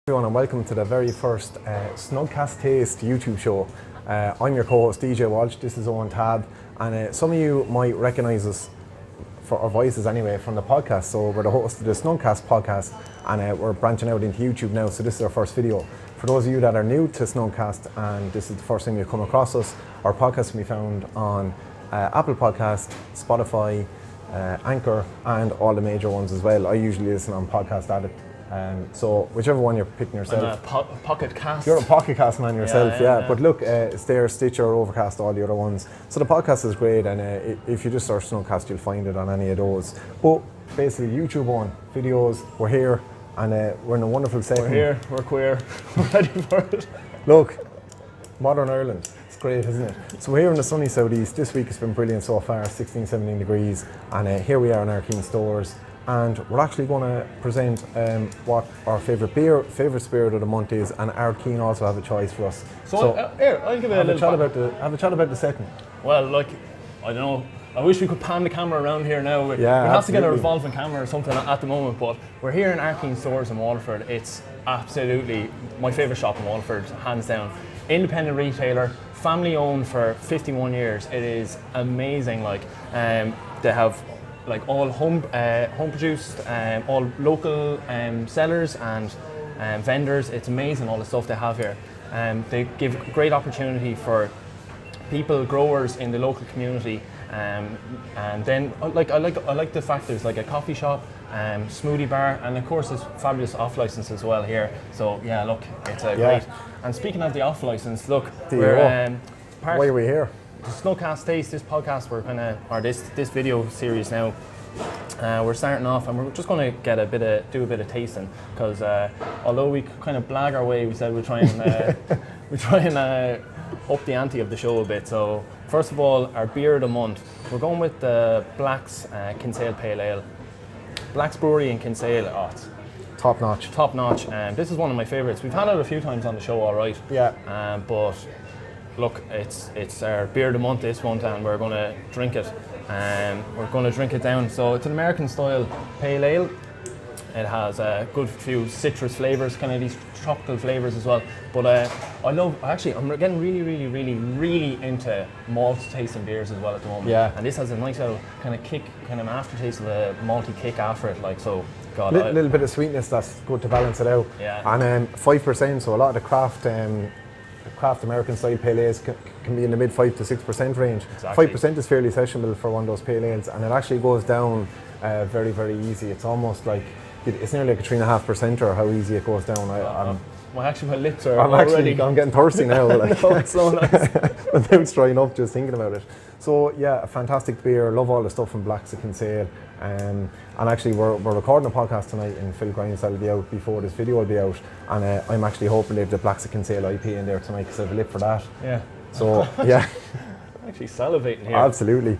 Everyone, and welcome to the very first Snugcast Tastes YouTube show. I'm your co-host DJ Walsh. This is Owen Tab, and some of you might recognise us for our voices anyway from the podcast. So we're the host of the Snugcast podcast, and we're branching out into YouTube now. So this is our first video. For those of you that are new to Snugcast and this is the first time you've come across us, our podcast can be found on Apple Podcast, Spotify, Anchor, and all the major ones as well. I usually listen on Podcast Addict. So whichever one you're picking yourself. Pocket Cast. You're a Pocket Cast man yourself, yeah. But look, it's there, Stitcher, Overcast, all the other ones. So the podcast is great, and if you just search Snugcast, you'll find it on any of those. But basically, YouTube on videos, we're here, and we're in a wonderful setting. We're here, we're queer, we're ready for it. Look, modern Ireland. It's great, isn't it? So we're here in the sunny southeast. This week has been brilliant so far, 16, 17 degrees, and here we are in Arkeen stores. And we're actually going to present what our favourite spirit of the month is, and Arkeen also have a choice for us. So here, I'll give it a little have a chat about the setting. Well, like, I don't know, I wish we could pan the camera around here now. We Yeah, have to get a revolving camera or something at the moment, but we're here in Arkeen stores in Waterford. It's absolutely my favourite shop in Waterford, hands down. Independent retailer, family owned for 51 years. It is amazing. Like, they have like all home produced, all local sellers and vendors. It's amazing all the stuff they have here. They give great opportunity for people, growers in the local community. And then I like the fact there's like a coffee shop, smoothie bar, and of course there's fabulous off license as well here. So yeah, look, it's a great. And speaking of the off license, look, we're why are we here? The Snugcast Tastes, this podcast, this video series now, we're starting off and we're just going to do a bit of tasting, because although we kind of blag our way, we said we'll try and up the ante of the show a bit. So first of all, our beer of the month, we're going with the Black's Kinsale Pale Ale. Black's Brewery in Kinsale, it's top notch. Top notch. This is one of my favourites. We've had it a few times on the show, all right. Yeah. But look, it's our beer of the month this month, and we're going to drink it. We're going to drink it down. So it's an American style pale ale. It has a good few citrus flavours, kind of these tropical flavours as well. But I'm getting really into malt tasting beers as well at the moment. Yeah. And this has a nice little kind of kick, kind of aftertaste of a malty kick after it. Like, so, God. Little bit of sweetness that's good to balance it out. Yeah. And 5%, so a lot of the craft American style pale ales can be in the mid 5 to 6% range. Exactly. 5% is fairly sessionable for one of those pale ales, and it actually goes down very, very easy. It's almost like, it's nearly like a 3.5% or how easy it goes down. My lips are I'm getting thirsty now. Like. No, it's so nice. My mouth's drying up just thinking about it. So yeah, a fantastic beer. Love all the stuff from Black's Kinsale. And actually we're recording a podcast tonight in Phil Grimes that'll be out before this video will be out. And I'm actually hoping they have the Black's Kinsale IP in there tonight, because I have a lip for that. Yeah. So yeah. I'm actually salivating here. Absolutely.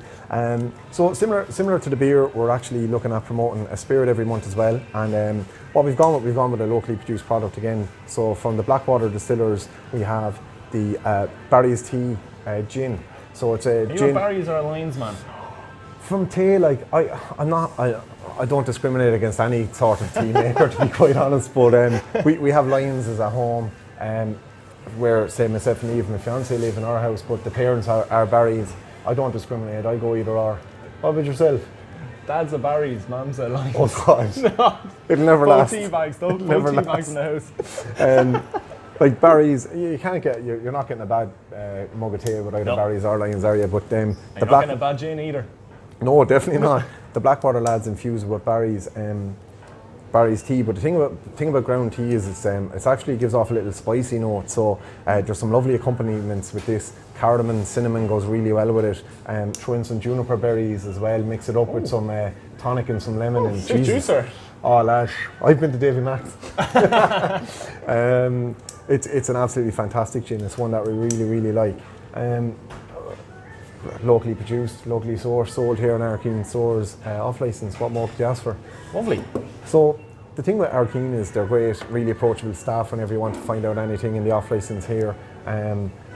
So similar to the beer, we're actually looking at promoting a spirit every month as well. And what we've gone with a locally produced product again. So from the Blackwater Distillers, we have the Barry's Tea Gin. So it's a gin. Barry's are a Lions man. From tea, like I don't discriminate against any sort of tea maker, to be quite honest. But we have Lions as a home. Where, say, myself and Eve, my fiancée, live in our house, but the parents are Barry's. I don't discriminate, I go either or. What about yourself? Dad's a Barry's, Mum's a Lions. Oh God, No. It'll never last. Tea bags, don't tea bags in the house. Like Barry's, you can't get, you're not getting a bad mug of tea with either Barry's or Lions, are you? But you're not getting a bad gin either. No, definitely not. The Blackwater lads infuse with Barry's tea, but the thing about ground tea is it actually gives off a little spicy note. So there's some lovely accompaniments with this. Cardamom, cinnamon goes really well with it. Throw in some juniper berries as well. Mix it up with some tonic and some lemon and cheese. Juicer. Oh lad, I've been to Davy Max. It's an absolutely fantastic gin. It's one that we really like. Locally produced, locally sourced, sold here in Arkeen stores, off license. What more could you ask for? Lovely. So the thing with Arkeen is they're great, really approachable staff whenever you want to find out anything in the off license here,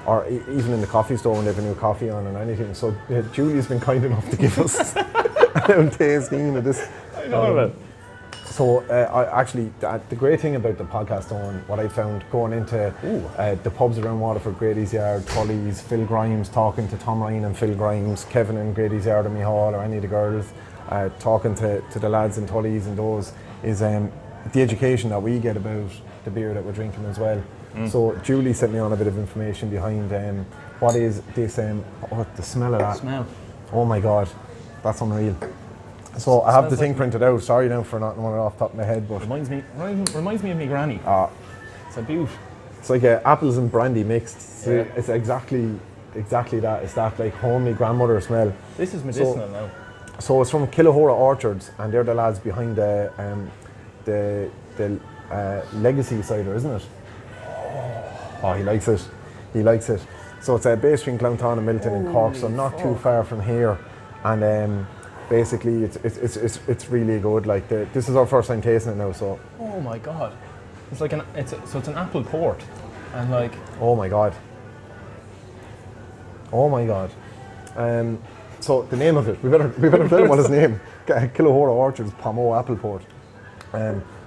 or even in the coffee store when they have a new coffee on and anything. So Julie's been kind enough to give us an tasting of this. I know of it. So the great thing about the podcast, Owen, what I found going into the pubs around Waterford, Grady's Yard, Tully's, Phil Grimes, talking to Tom Ryan and Phil Grimes, Kevin in Grady's Yard and Hall, or any of the girls, talking to the lads in Tully's and those, is the education that we get about the beer that we're drinking as well. So Julie sent me on a bit of information behind what is this, the smell of that. Smell. Oh my God, that's unreal. So I have the thing printed out. Sorry now for not knowing it off the top of my head, but Reminds me of my granny. It's a beaut. It's like apples and brandy mixed. So it's exactly that. It's that like homely grandmother smell. This is medicinal now. So it's from Killahora Orchards, and they're the lads behind the Legacy cider, isn't it? Oh, he likes it. He likes it. So it's based in Clowntown and Milton in Cork, so not too far from here. And basically, it's really good. Like this is our first time tasting it now. So. Oh my God! It's like it's an apple port, and like. Oh my God. Oh my God. So the name of it, we better tell him what his name. Killahora Orchards Pommeau Apple Port.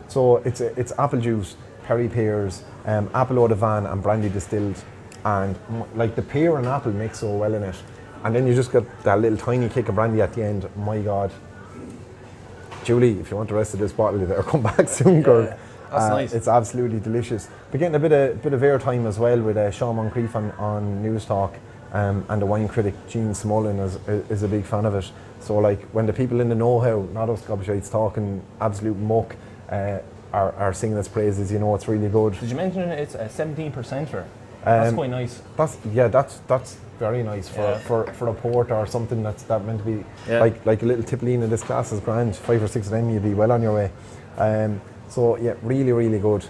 So it's apple juice, Perry pears, apple eau de van and brandy distilled, and like the pear and apple mix so well in it, and then you just get that little tiny kick of brandy at the end. My God, Julie, if you want the rest of this bottle, you better come back soon, girl. That's nice. It's absolutely delicious. We're getting a bit of airtime as well with Sean Moncrief on News Talk, and the wine critic Gene Smullen is a big fan of it. So like when the people in the know-how, not us gobshites talking absolute muck, are singing its praises, you know it's really good. Did you mention it's a 17%er? That's quite nice. That's very nice for a port or something that's meant to be like a little tipline in this class is grand. 5 or 6 of them, you'd be well on your way. So yeah, really, really good.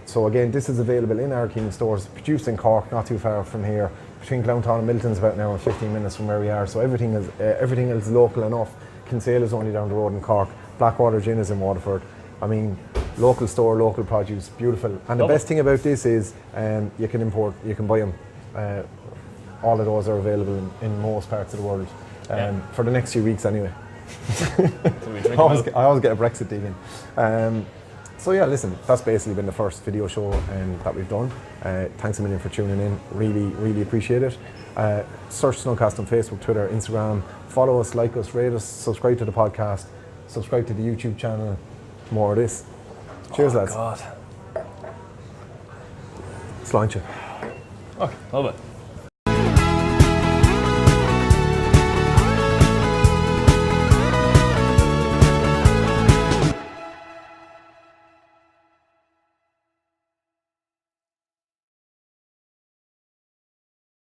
So again, this is available in our King stores, produced in Cork, not too far from here. Between Clowntown and Milton's about an hour and 15 minutes from where we are. So everything is local enough. Kinsale is only down the road in Cork. Blackwater Gin is in Waterford. I mean, local store, local produce, beautiful. And the best thing about this is you can import, you can buy them. All of those are available in most parts of the world for the next few weeks anyway. I always get a Brexit deal in. So yeah, listen, that's basically been the first video show that we've done. Thanks a million for tuning in. Really, really appreciate it. Search Snugcast on Facebook, Twitter, Instagram. Follow us, like us, rate us, subscribe to the podcast, subscribe to the YouTube channel. More of this. Cheers, lads. God. Sláinte. Okay, love it.